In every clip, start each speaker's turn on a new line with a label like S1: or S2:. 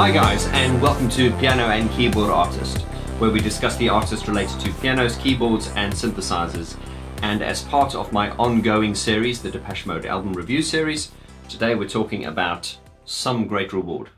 S1: Hi guys, and welcome to Piano and Keyboard Artist, where we discuss the artists related to pianos, keyboards and synthesizers. And as part of my ongoing series, the Depeche Mode album review series, today we're talking about Some Great Reward.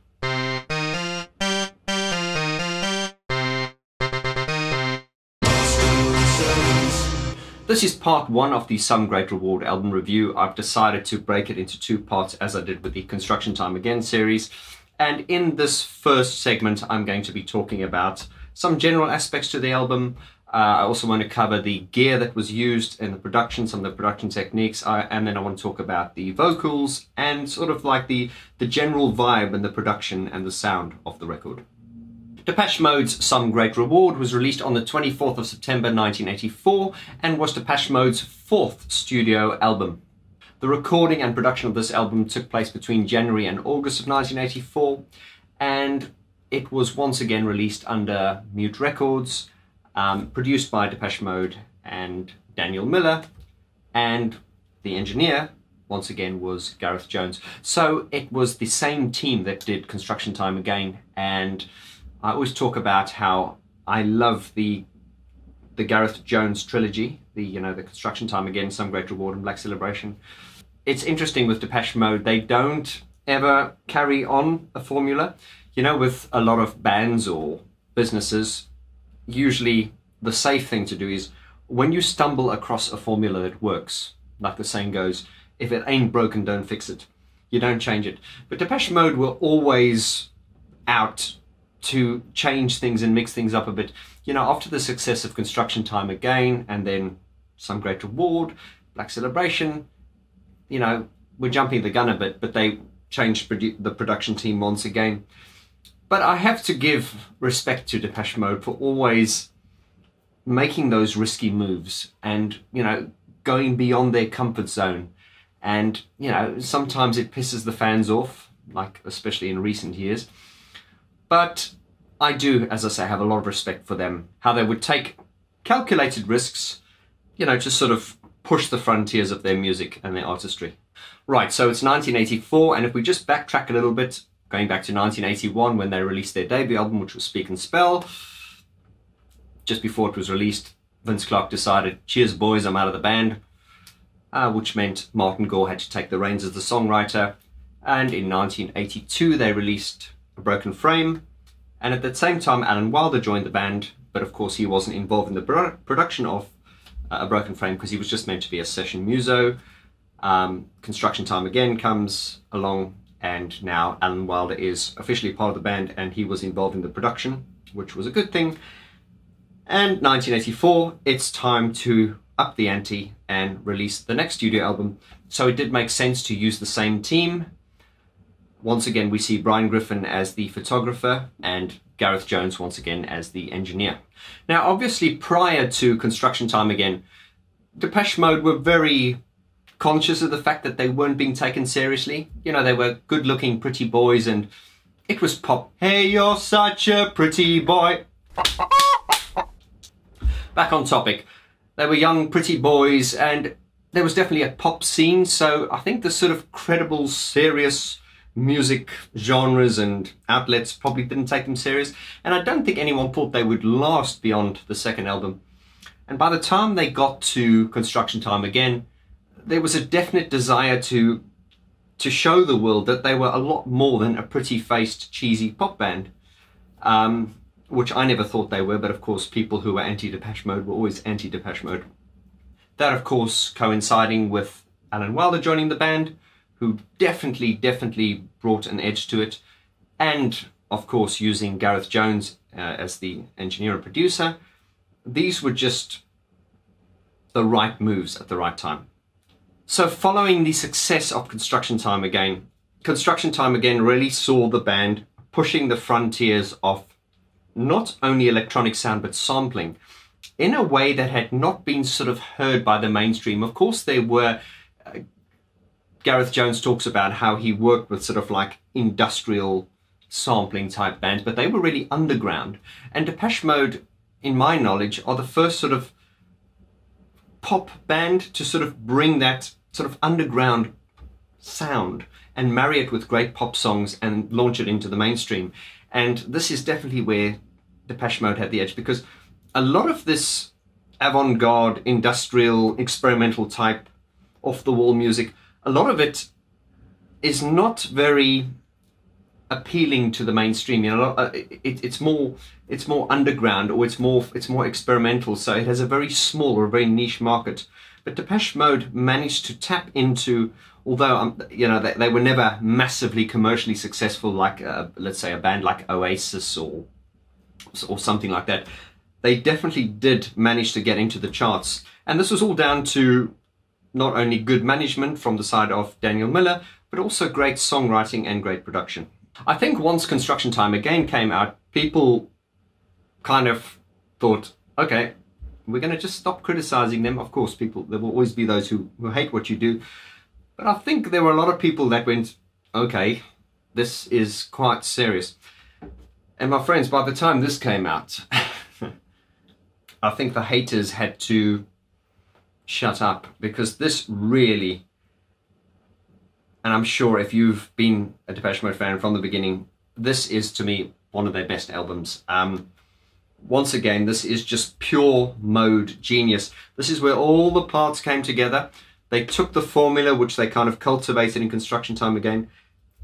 S1: This is part one of the Some Great Reward album review. I've decided to break it into two parts as I did with the Construction Time Again series. And in this first segment, I'm going to be talking about some general aspects to the album. I also want to cover the gear that was used in the production, some of the production techniques, and then I want to talk about the vocals and sort of like the general vibe and the production and the sound of the record. Depeche Mode's Some Great Reward was released on the 24th of September 1984 and was Depeche Mode's fourth studio album. The recording and production of this album took place between January and August of 1984, and it was once again released under Mute Records, produced by Depeche Mode and Daniel Miller, and the engineer once again was Gareth Jones. So it was the same team that did Construction Time Again, and I always talk about how I love the Gareth Jones trilogy, the Construction Time Again, Some Great Reward and Black Celebration. It's interesting with Depeche Mode, they don't ever carry on a formula. You know, with a lot of bands or businesses, usually the safe thing to do is when you stumble across a formula that works, like the saying goes, if it ain't broken, don't fix it. You don't change it. But Depeche Mode were always out to change things and mix things up a bit. You know, after the success of Construction Time Again and then Some Great Reward, Black Celebration, you know, we're jumping the gun a bit, but they changed the production team once again. But I have to give respect to Depeche Mode for always making those risky moves and, you know, going beyond their comfort zone. And, you know, sometimes it pisses the fans off, like especially in recent years. But I do, as I say, have a lot of respect for them, how they would take calculated risks, you know, to sort of push the frontiers of their music and their artistry. Right, so it's 1984, and if we just backtrack a little bit, going back to 1981 when they released their debut album, which was Speak and Spell. Just before it was released, Vince Clarke decided, cheers boys, I'm out of the band, which meant Martin Gore had to take the reins as the songwriter. And in 1982 they released A Broken Frame, and at the same time Alan Wilder joined the band, but of course he wasn't involved in the production of A Broken Frame because he was just meant to be a session muso. Construction Time Again comes along, and now Alan Wilder is officially part of the band and he was involved in the production, which was a good thing. And 1984, it's time to up the ante and release the next studio album. So it did make sense to use the same team. Once again, we see Brian Griffin as the photographer and Gareth Jones once again as the engineer. Now, obviously, prior to Construction Time Again, Depeche Mode were very conscious of the fact that they weren't being taken seriously. You know, they were good-looking, pretty boys, and it was pop. Hey, you're such a pretty boy. Back on topic. They were young, pretty boys, and there was definitely a pop scene, so I think the sort of credible, serious music genres and outlets probably didn't take them serious, and I don't think anyone thought they would last beyond the second album. And by the time they got to Construction Time Again, there was a definite desire to show the world that they were a lot more than a pretty-faced, cheesy pop band, which I never thought they were, but of course people who were anti-Depeche Mode were always anti-Depeche Mode. That of course coinciding with Alan Wilder joining the band, who definitely brought an edge to it, and of course using Gareth Jones as the engineer and producer. These were just the right moves at the right time. So following the success of Construction Time Again really saw the band pushing the frontiers of not only electronic sound but sampling in a way that had not been sort of heard by the mainstream. Of course there were Gareth Jones talks about how he worked with sort of like industrial sampling type bands, but they were really underground. And Depeche Mode, in my knowledge, are the first sort of pop band to sort of bring that sort of underground sound and marry it with great pop songs and launch it into the mainstream. And this is definitely where Depeche Mode had the edge, because a lot of this avant-garde, industrial, experimental type, off-the-wall music, a lot of it is not very appealing to the mainstream. You know, it's more underground, or it's more experimental. So it has a very small or very niche market. But Depeche Mode managed to tap into, although you know, they were never massively commercially successful, like let's say a band like Oasis or something like that. They definitely did manage to get into the charts, and this was all down to not only good management from the side of Daniel Miller, but also great songwriting and great production. I think once Construction Time again came out, people kind of thought, okay, we're going to just stop criticizing them. Of course, there will always be those who hate what you do. But I think there were a lot of people that went, okay, this is quite serious. And my friends, by the time this came out, I think the haters had to shut up, because this really, and I'm sure if you've been a Depeche Mode fan from the beginning, this is to me one of their best albums. Once again, this is just pure Mode genius. This is where all the parts came together. They took the formula which they kind of cultivated in Construction Time again,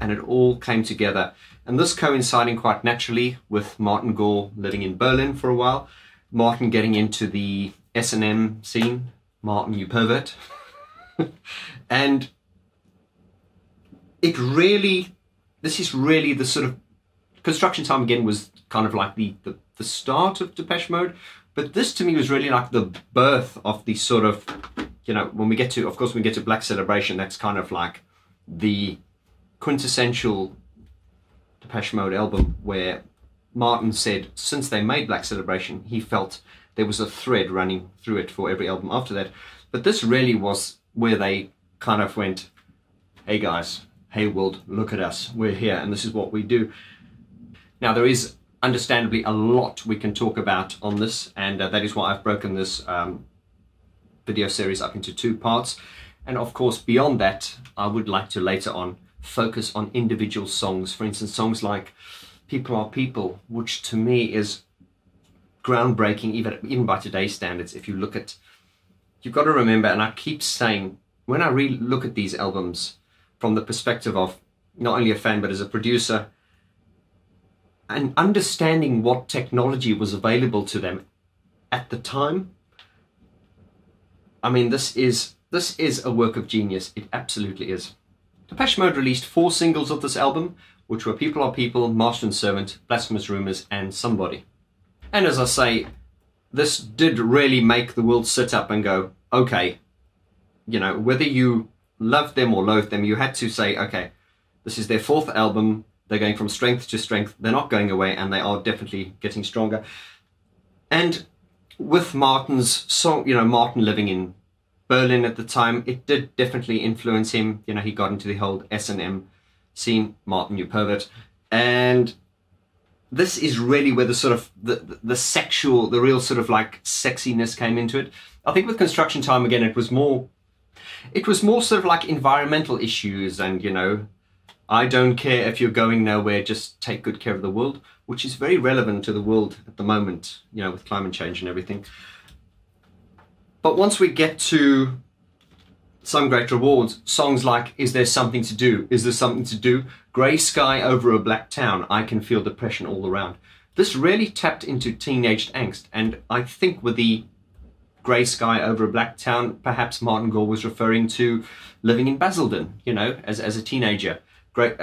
S1: and it all came together. And this coinciding quite naturally with Martin Gore living in Berlin for a while, Martin getting into the S&M scene, Martin, you pervert. And this is really the sort of, Construction Time again was kind of like the start of Depeche Mode, but this to me was really like the birth of the sort of, you know, when we get to, of course, when we get to Black Celebration, that's kind of like the quintessential Depeche Mode album, where Martin said since they made Black Celebration, he felt there was a thread running through it for every album after that. But this really was where they kind of went, hey guys, hey world, look at us, we're here, and this is what we do. Now, there is understandably a lot we can talk about on this, and that is why I've broken this video series up into 2 parts. And of course, beyond that, I would like to later on focus on individual songs. For instance, songs like People Are People, which to me is groundbreaking, even by today's standards. If you look at, you've got to remember, and I keep saying, when I really look at these albums from the perspective of not only a fan, but as a producer, and understanding what technology was available to them at the time, I mean, this is a work of genius. It absolutely is. Depeche Mode released 4 singles of this album, which were People Are People, Master and Servant, Blasphemous Rumours, and Somebody. And as I say, this did really make the world sit up and go, okay, you know, whether you loved them or loathed them, you had to say, okay, this is their 4th album. They're going from strength to strength. They're not going away, and they are definitely getting stronger. And with Martin's song, you know, Martin living in Berlin at the time, it did definitely influence him. You know, he got into the whole S&M scene, Martin, you pervert. And this is really where the sort of the sexual, the real sort of like sexiness came into it. I think with Construction Time again, it was more sort of like environmental issues, and, you know, I don't care if you're going nowhere, just take good care of the world, which is very relevant to the world at the moment, you know, with climate change and everything. But once we get to Some Great Rewards, songs like Is There Something to Do? Is There Something to Do? Grey Sky Over a Black Town, I Can Feel Depression All Around. This really tapped into teenage angst, and I think with the Grey Sky Over a Black Town, perhaps Martin Gore was referring to living in Basildon, you know, as a teenager. Great,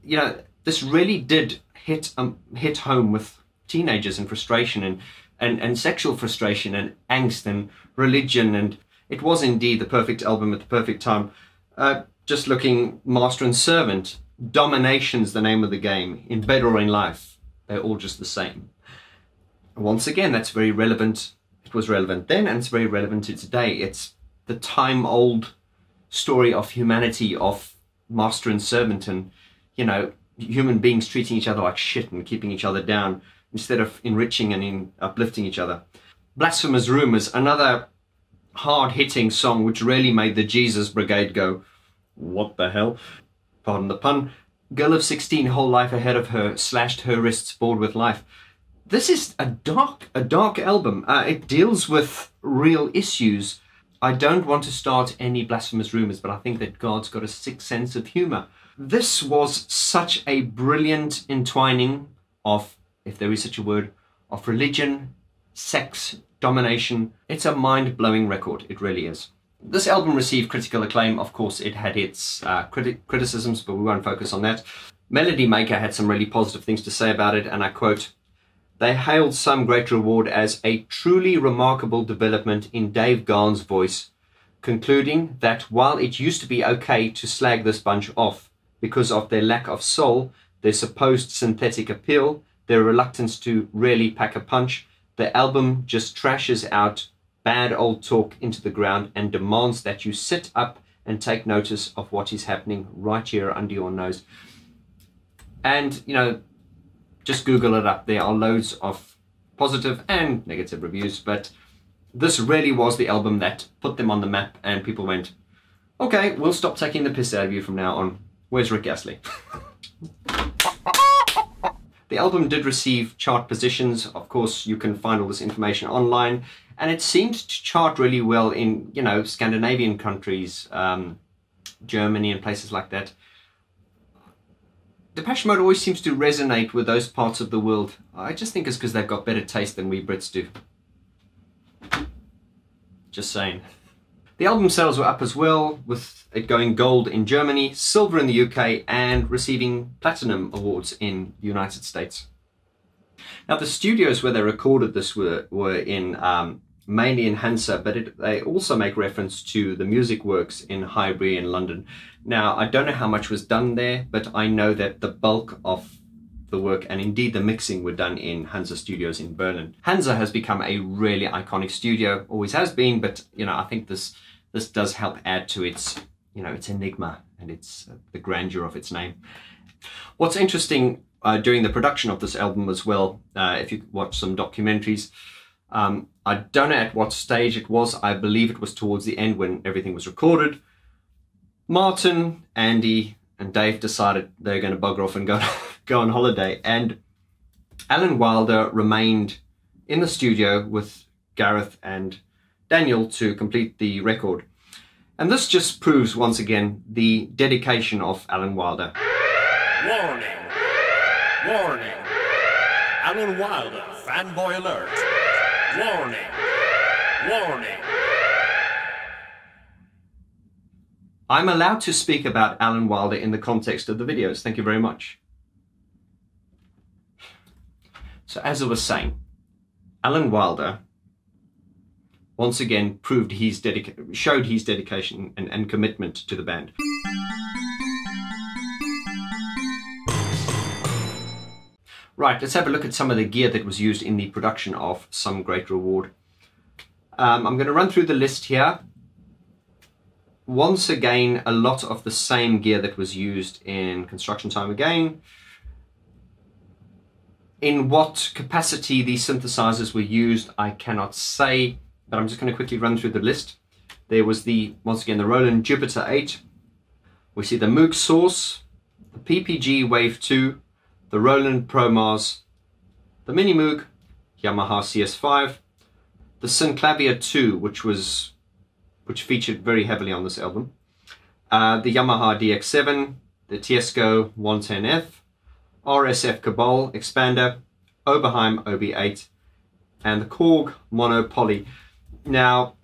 S1: you know, this really did hit home with teenagers and frustration and sexual frustration and angst and religion, and it was indeed the perfect album at the perfect time. Just looking, Master and Servant, domination's the name of the game. In bed or in life, they're all just the same. Once again, that's very relevant. It was relevant then, and it's very relevant to today. It's the time-old story of humanity, of master and servant, and, you know, human beings treating each other like shit and keeping each other down instead of enriching and uplifting each other. Blasphemous Rumours, another hard-hitting song which really made the Jesus Brigade go, what the hell? pardon the pun, girl of 16, whole life ahead of her, slashed her wrists, bored with life. This is a dark album. It deals with real issues. I don't want to start any blasphemous rumors, but I think that God's got a sick sense of humor. This was such a brilliant entwining of, if there is such a word, of religion, sex, domination. It's a mind-blowing record. It really is. This album received critical acclaim. Of course, it had its criticisms, but we won't focus on that. Melody Maker had some really positive things to say about it, and I quote, "They hailed Some Great Reward as a truly remarkable development in Dave Gahan's voice, concluding that while it used to be okay to slag this bunch off because of their lack of soul, their supposed synthetic appeal, their reluctance to really pack a punch, the album just trashes out bad old talk into the ground and demands that you sit up and take notice of what is happening right here under your nose." And, you know, just Google it up. There are loads of positive and negative reviews, but this really was the album that put them on the map, and people went, okay, we'll stop taking the piss out of you from now on. Where's Rick Astley? The album did receive chart positions. Of course, you can find all this information online, and it seemed to chart really well in, you know, Scandinavian countries, Germany and places like that. Depeche Mode always seems to resonate with those parts of the world. I just think it's because they've got better taste than we Brits do. Just saying. The album sales were up as well, with it going gold in Germany, silver in the UK, and receiving platinum awards in the United States. Now, the studios where they recorded this were in mainly in Hansa, but they also make reference to the Music Works in Highbury in London. Now, I don't know how much was done there, but I know that the bulk of the work and indeed the mixing were done in Hansa Studios in Berlin. Hansa has become a really iconic studio, always has been, but you know, I think this does help add to its, you know, its enigma and its the grandeur of its name. What's interesting during the production of this album as well, if you watch some documentaries, I don't know at what stage it was. I believe it was towards the end when everything was recorded. Martin, Andy, and Dave decided they're going to bugger off and go on holiday, and Alan Wilder remained in the studio with Gareth and Daniel to complete the record. And this just proves once again the dedication of Alan Wilder.
S2: Warning! Warning! Alan Wilder, fanboy alert! Warning! Warning!
S1: I'm allowed to speak about Alan Wilder in the context of the videos. Thank you very much. So as I was saying, Alan Wilder once again showed his dedication and commitment to the band. Right, let's have a look at some of the gear that was used in the production of Some Great Reward. I'm going to run through the list here. Once again, a lot of the same gear that was used in Construction Time Again. In what capacity these synthesizers were used, I cannot say, but I'm just going to quickly run through the list. There was once again, the Roland Jupiter 8. We see the Moog Source, the PPG Wave 2, the Roland ProMars, the Mini Moog, Yamaha CS5, the Synclavier 2, which featured very heavily on this album, the Yamaha DX7, the Tiesco 110F, RSF Cabal Expander, Oberheim OB8, and the Korg Mono Poly. Now,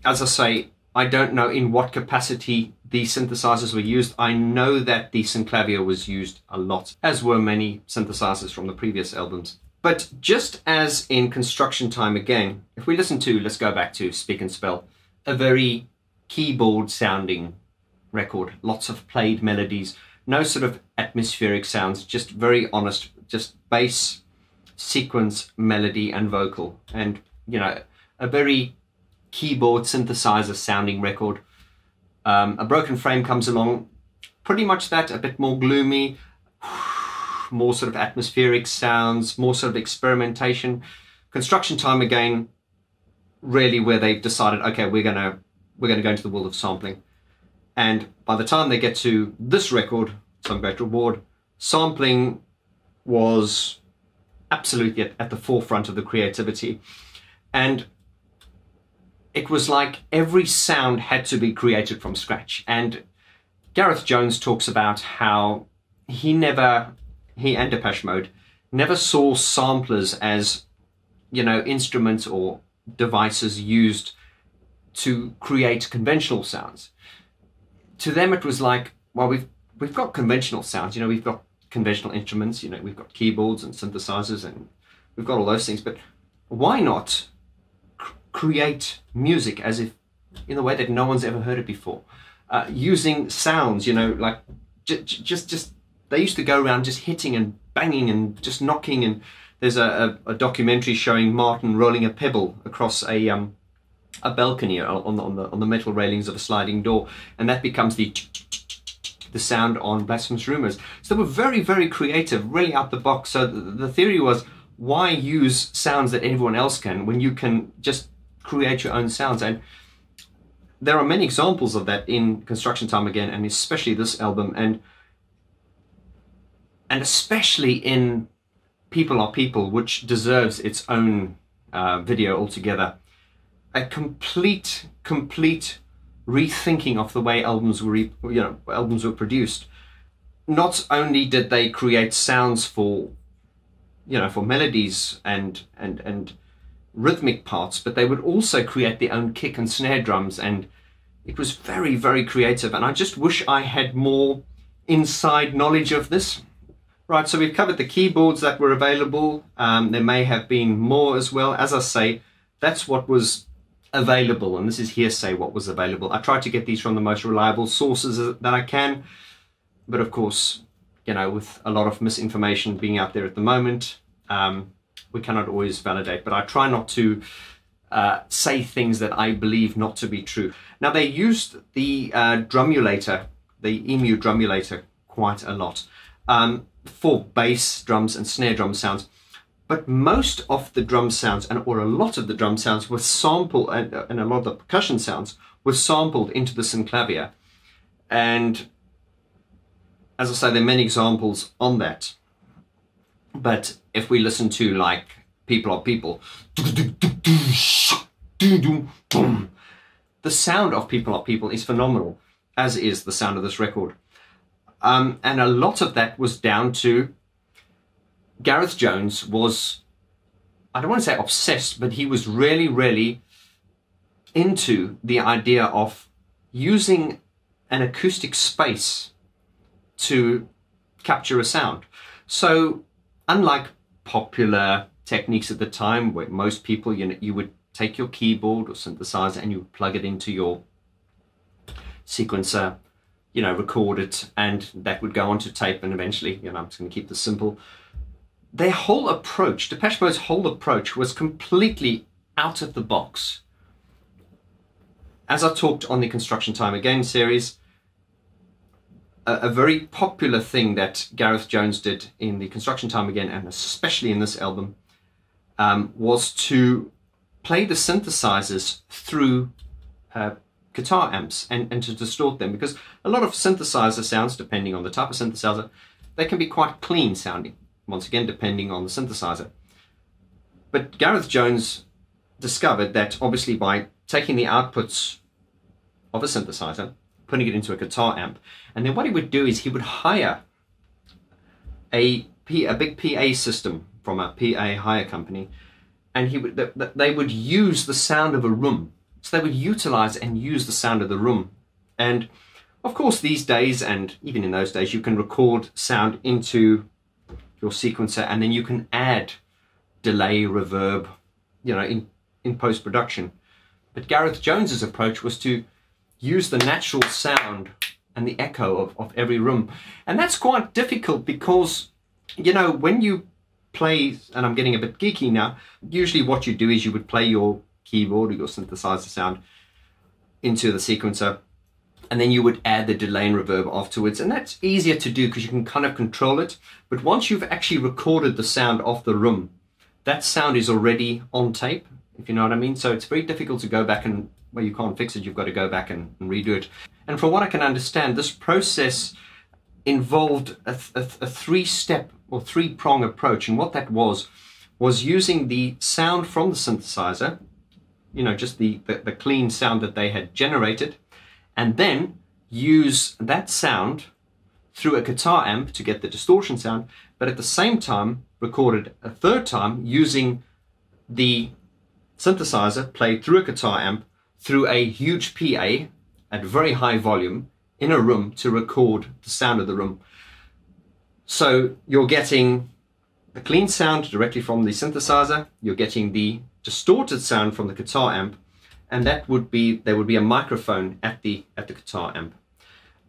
S1: as I say, I don't know in what capacity these synthesizers were used. I know that the Synclavier was used a lot, as were many synthesizers from the previous albums. But just as in Construction Time Again, if we listen to, let's go back to Speak and Spell, a very keyboard sounding record, lots of played melodies, no sort of atmospheric sounds, just very honest, just bass, sequence, melody and vocal. And, you know, a very keyboard synthesizer sounding record. A Broken Frame comes along, pretty much that, a bit more gloomy, more sort of atmospheric sounds, more sort of experimentation. Construction Time Again, really where they've decided, okay, we're gonna go into the world of sampling. And by the time they get to this record, Some Great Reward, sampling was absolutely at the forefront of the creativity. And it was like every sound had to be created from scratch. And Gareth Jones talks about how he and Depeche Mode never saw samplers as, you know, instruments or devices used to create conventional sounds. To them it was like, well, we've got conventional sounds, you know, we've got conventional instruments, you know, we've got keyboards and synthesizers and we've got all those things, but why not create music as if in a way that no one's ever heard it before, using sounds, you know, like just they used to go around just hitting and banging and just knocking. And there's a documentary showing Martin rolling a pebble across a balcony on the metal railings of a sliding door, and that becomes the sound on Blasphemous Rumors. So they were very, very creative, really out the box. So the theory was, why use sounds that everyone else can when you can just create your own sounds? And there are many examples of that in Construction Time Again, and especially this album, and especially in People Are People, which deserves its own video altogether. A complete rethinking of the way albums were produced. Not only did they create sounds for, you know, for melodies and rhythmic parts, but they would also create their own kick and snare drums, and it was very, very creative. And I just wish I had more inside knowledge of this. Right, so we've covered the keyboards that were available. There may have been more as well. As I say, that's what was available, and this is hearsay what was available. I tried to get these from the most reliable sources that I can, but of course, you know, with a lot of misinformation being out there at the moment, we cannot always validate, but I try not to say things that I believe not to be true. Now, they used the drumulator, the EMU drumulator, quite a lot for bass drums and snare drum sounds. But most of the drum sounds, or a lot of the drum sounds, were sampled, and a lot of the percussion sounds were sampled into the synclavier. And as I say, there are many examples on that. But if we listen to, like, People Are People, the sound of People Are People is phenomenal, as is the sound of this record. And a lot of that was down to Gareth Jones was, I don't want to say obsessed, but he was really, really into the idea of using an acoustic space to capture a sound. So unlike popular techniques at the time, where most people, you know, you would take your keyboard or synthesizer and you would plug it into your sequencer, you know, record it, and that would go onto tape, and eventually, you know, I'm just going to keep this simple. Their whole approach, Depeche Mode's whole approach, was completely out of the box. As I talked on the Construction Time Again series, a very popular thing that Gareth Jones did in the Construction Time Again, and especially in this album, was to play the synthesizers through guitar amps and to distort them, because a lot of synthesizer sounds, depending on the type of synthesizer, they can be quite clean sounding. Once again, depending on the synthesizer. But Gareth Jones discovered that obviously by taking the outputs of a synthesizer, putting it into a guitar amp, and then what he would do is he would hire a big PA system from a PA hire company, and they would use the sound of a room. So they would utilize and use the sound of the room. And of course, these days, and even in those days, you can record sound into your sequencer, and then you can add delay, reverb, you know, in post-production. But Gareth Jones's approach was to use the natural sound and the echo of every room. And that's quite difficult because, you know, when you play, and I'm getting a bit geeky now, usually what you do is you would play your keyboard or your synthesizer sound into the sequencer, and then you would add the delay and reverb afterwards. And that's easier to do because you can kind of control it. But once you've actually recorded the sound of the room, that sound is already on tape, if you know what I mean. So it's very difficult to go back and, well, you can't fix it, you've got to go back and redo it. And from what I can understand, this process involved a three-step or three-prong approach. And what that was using the sound from the synthesizer, you know, just the clean sound that they had generated, and then use that sound through a guitar amp to get the distortion sound, but at the same time recorded a third time using the synthesizer played through a guitar amp through a huge PA at very high volume in a room to record the sound of the room. So you're getting the clean sound directly from the synthesizer, you're getting the distorted sound from the guitar amp, and there would be a microphone at the guitar amp.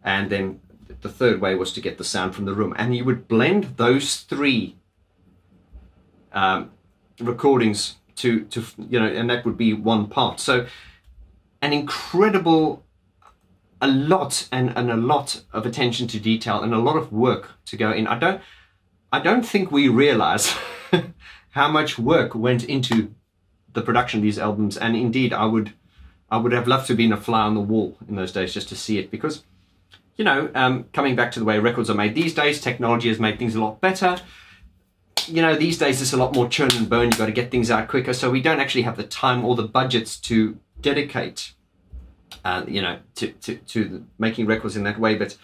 S1: And then the third way was to get the sound from the room, and you would blend those three recordings to you know, and that would be one part. So an incredible, a lot of attention to detail and a lot of work to go in. I don't think we realize how much work went into the production of these albums, and indeed I would have loved to have been a fly on the wall in those days just to see it, because, you know, coming back to the way records are made these days, technology has made things a lot better. You know, these days it's a lot more churn and burn, you've got to get things out quicker, so we don't actually have the time or the budgets to dedicate, you know, to making records in that way. But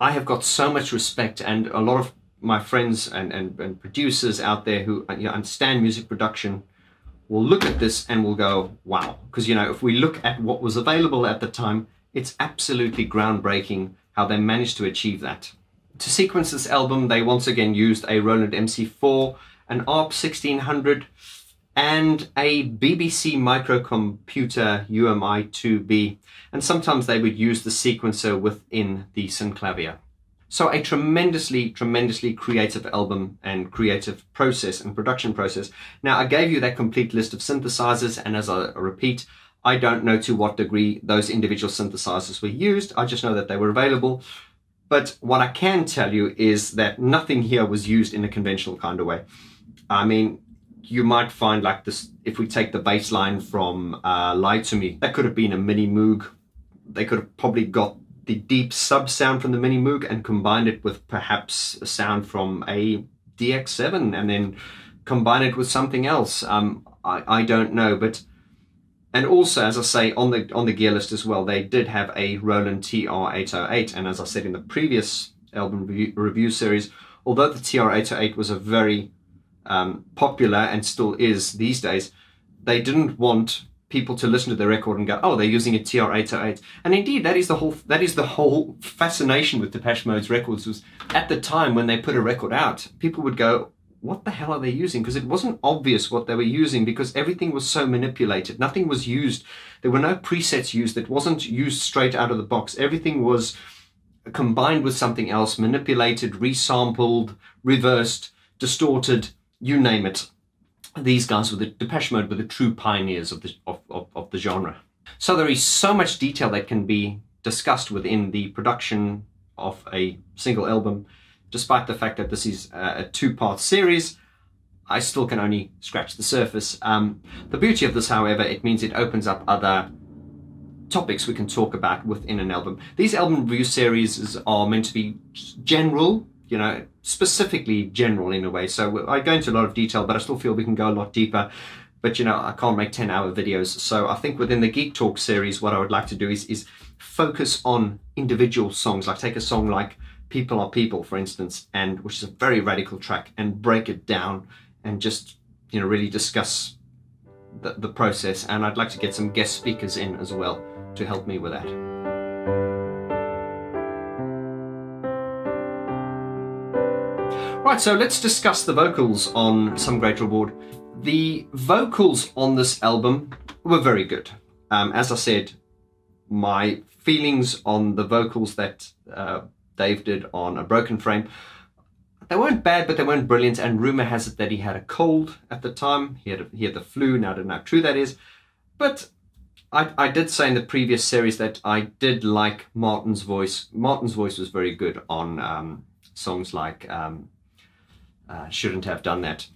S1: I have got so much respect, and a lot of my friends and producers out there who, you know, understand music production will look at this and will go, wow. Because, you know, if we look at what was available at the time, it's absolutely groundbreaking how they managed to achieve that. To sequence this album, they once again used a Roland MC4, an ARP 1600, and a BBC microcomputer UMI-2B. And sometimes they would use the sequencer within the synclavier. So a tremendously creative album and creative process and production process. Now, I gave you that complete list of synthesizers, and as I repeat, I don't know to what degree those individual synthesizers were used. I just know that they were available. But what I can tell you is that nothing here was used in a conventional kind of way. I mean, you might find like this, if we take the bass line from Lie to Me, that could have been a mini Moog. They could have probably got the deep sub sound from the mini Moog and combined it with perhaps a sound from a DX7 and then combine it with something else. I don't know, but, and also, as I say, on the gear list as well, they did have a Roland TR-808, and as I said in the previous album review series, although the TR-808 was a very popular and still is these days, they didn't want people to listen to the record and go, oh, they're using a TR-808. And indeed, that is the whole fascination with Depeche Mode's records. Was at the time when they put a record out, people would go, what the hell are they using? Because it wasn't obvious what they were using, because everything was so manipulated. Nothing was used. There were no presets used. It wasn't used straight out of the box. Everything was combined with something else, manipulated, resampled, reversed, distorted, you name it. These guys were the Depeche Mode were the true pioneers of the genre. So there is so much detail that can be discussed within the production of a single album. Despite the fact that this is a two-part series, I still can only scratch the surface. The beauty of this, however, it means it opens up other topics we can talk about within an album. These album review series are meant to be general, you know, specifically general in a way. So I go into a lot of detail, but I still feel we can go a lot deeper. But, you know, I can't make 10-hour videos. So I think within the Geek Talk series, what I would like to do is focus on individual songs. Like take a song like People Are People, for instance, and which is a very radical track, and break it down and just, you know, really discuss the process. And I'd like to get some guest speakers in as well to help me with that. Right, so let's discuss the vocals on Some Great Reward. The vocals on this album were very good. As I said, my feelings on the vocals that Dave did on A Broken Frame, they weren't bad, but they weren't brilliant. And rumor has it that he had a cold at the time. He had the flu. Now I don't know how true that is, but I did say in the previous series that I did like Martin's voice. Martin's voice was very good on songs like Shouldn't Have Done That.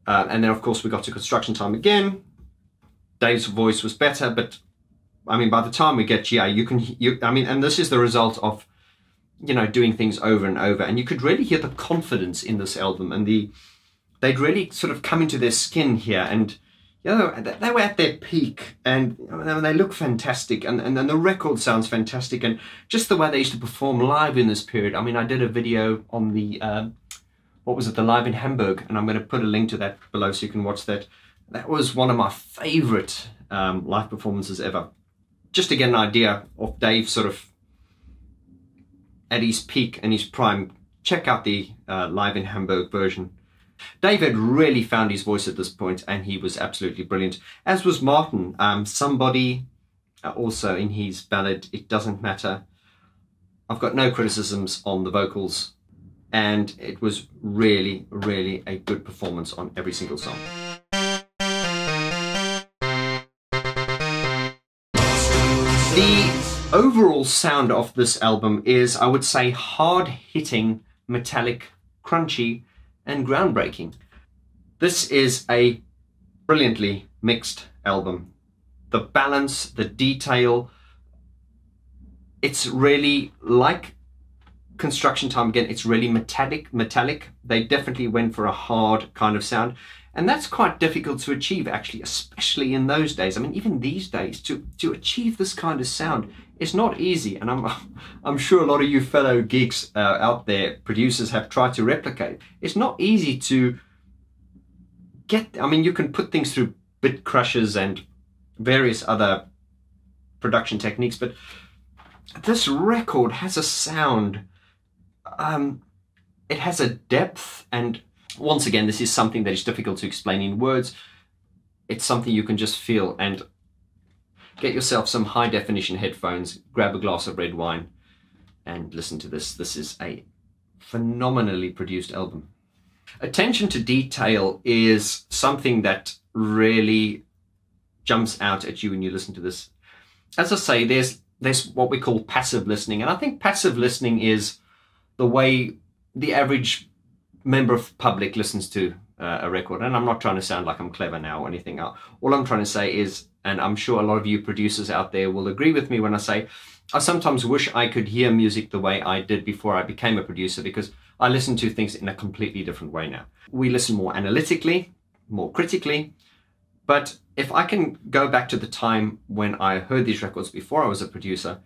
S1: And then of course we got to Construction Time again. Dave's voice was better, but I mean, by the time we get GA, I mean, and this is the result of, you know, doing things over and over, and you could really hear the confidence in this album, and they'd really sort of come into their skin here, and you know, they were at their peak, and they look fantastic, and the record sounds fantastic, and just the way they used to perform live in this period. I mean, I did a video on the what was it, the Live in Hamburg, and I'm going to put a link to that below so you can watch that. That was one of my favorite live performances ever. Just to get an idea of Dave sort of at his peak and his prime, check out the Live in Hamburg version. Dave had really found his voice at this point, and he was absolutely brilliant, as was Martin. Somebody also in his ballad, It Doesn't Matter. I've got no criticisms on the vocals, and it was really, really a good performance on every single song. The overall sound of this album is, I would say, hard-hitting, metallic, crunchy, and groundbreaking. This is a brilliantly mixed album. The balance, the detail, it's really like Construction Time again, it's really metallic. They definitely went for a hard kind of sound, and that's quite difficult to achieve actually, especially in those days. I mean, even these days, to achieve this kind of sound is not easy, and I'm sure a lot of you fellow geeks out there, producers, have tried to replicate. It's not easy to get, I mean, you can put things through bit crushers and various other production techniques, but this record has a sound, it has a depth, and once again, this is something that is difficult to explain in words. It's something you can just feel, and get yourself some high definition headphones, grab a glass of red wine, and listen to this. This is a phenomenally produced album. Attention to detail is something that really jumps out at you when you listen to this. As I say, there's what we call passive listening, and I think passive listening is the way the average member of public listens to a record. And I'm not trying to sound like I'm clever now or anything else. All I'm trying to say is, and I'm sure a lot of you producers out there will agree with me when I say, I sometimes wish I could hear music the way I did before I became a producer, because I listen to things in a completely different way now. We listen more analytically, more critically, but if I can go back to the time when I heard these records before I was a producer,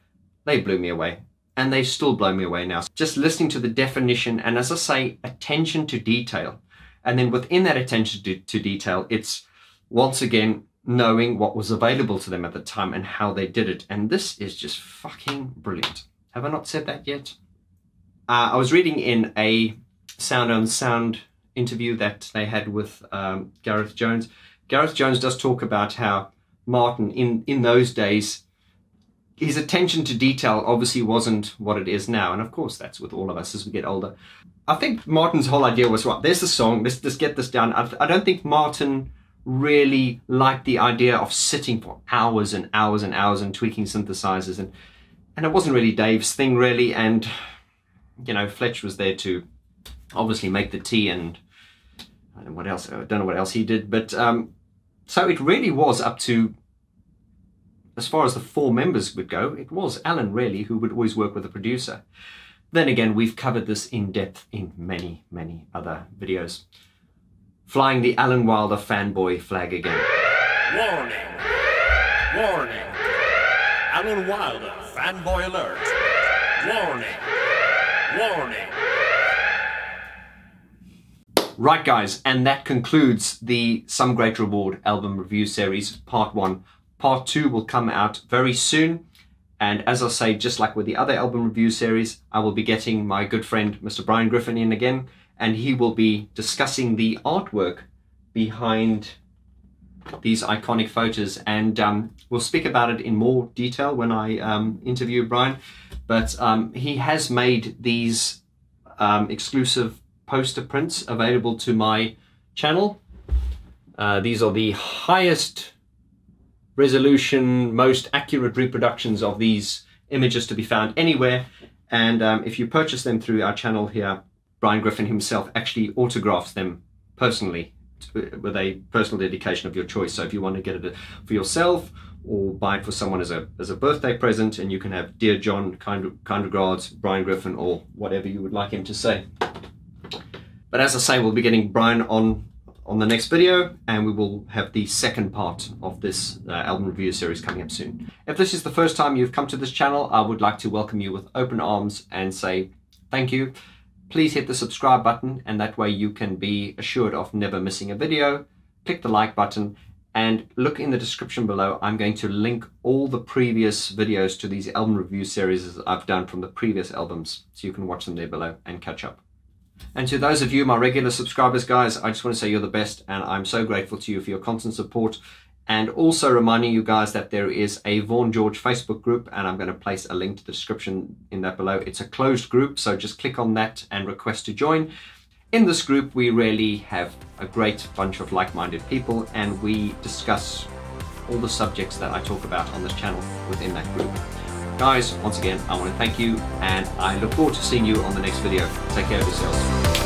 S1: they blew me away. And they still blow me away now. Just listening to the definition, and as I say, attention to detail. And then within that attention to detail, it's once again knowing what was available to them at the time and how they did it. And this is just fucking brilliant. Have I not said that yet? I was reading in a Sound on Sound interview that they had with Gareth Jones. Gareth Jones does talk about how Martin, in those days, his attention to detail obviously wasn't what it is now. And of course, that's with all of us as we get older. I think Martin's whole idea was, right, there's the song, let's just get this down. I don't think Martin really liked the idea of sitting for hours and hours and hours and tweaking synthesizers. And it wasn't really Dave's thing, really. And, you know, Fletch was there to obviously make the tea, and I don't know what else, I don't know what else he did. But so it really was up to, as far as the four members would go, it was Alan really who would always work with the producer. Then again, we've covered this in depth in many, many other videos. Flying the Alan Wilder fanboy flag again.
S2: Warning! Warning! Alan Wilder fanboy alert! Warning! Warning!
S1: Right guys, and that concludes the Some Great Reward album review series, part 1. Part 2 will come out very soon, and as I say, just like with the other album review series, I will be getting my good friend Mr. Brian Griffin in again, and he will be discussing the artwork behind these iconic photos, and we'll speak about it in more detail when I interview Brian. But he has made these exclusive poster prints available to my channel. These are the highest resolution, most accurate reproductions of these images to be found anywhere, and if you purchase them through our channel here, Brian Griffin himself actually autographs them personally with a personal dedication of your choice. So if you want to get it for yourself, or buy it for someone as a birthday present, and you can have Dear John, kind regards, Brian Griffin, or whatever you would like him to say. But as I say, we'll be getting Brian on the next video, and we will have the second part of this album review series coming up soon. If this is the first time you've come to this channel, I would like to welcome you with open arms and say thank you. Please hit the subscribe button, and that way you can be assured of never missing a video. Click the like button and look in the description below. I'm going to link all the previous videos to these album review series I've done from the previous albums, so you can watch them there below and catch up. And to those of you, my regular subscribers, guys, I just want to say you're the best, and I'm so grateful to you for your constant support. And also reminding you guys that there is a Vaughn George Facebook group, and I'm going to place a link to the description in that below. It's a closed group, so just click on that and request to join. In this group, we really have a great bunch of like-minded people, and we discuss all the subjects that I talk about on this channel within that group. Guys, once again, I want to thank you, and I look forward to seeing you on the next video. Take care of yourselves.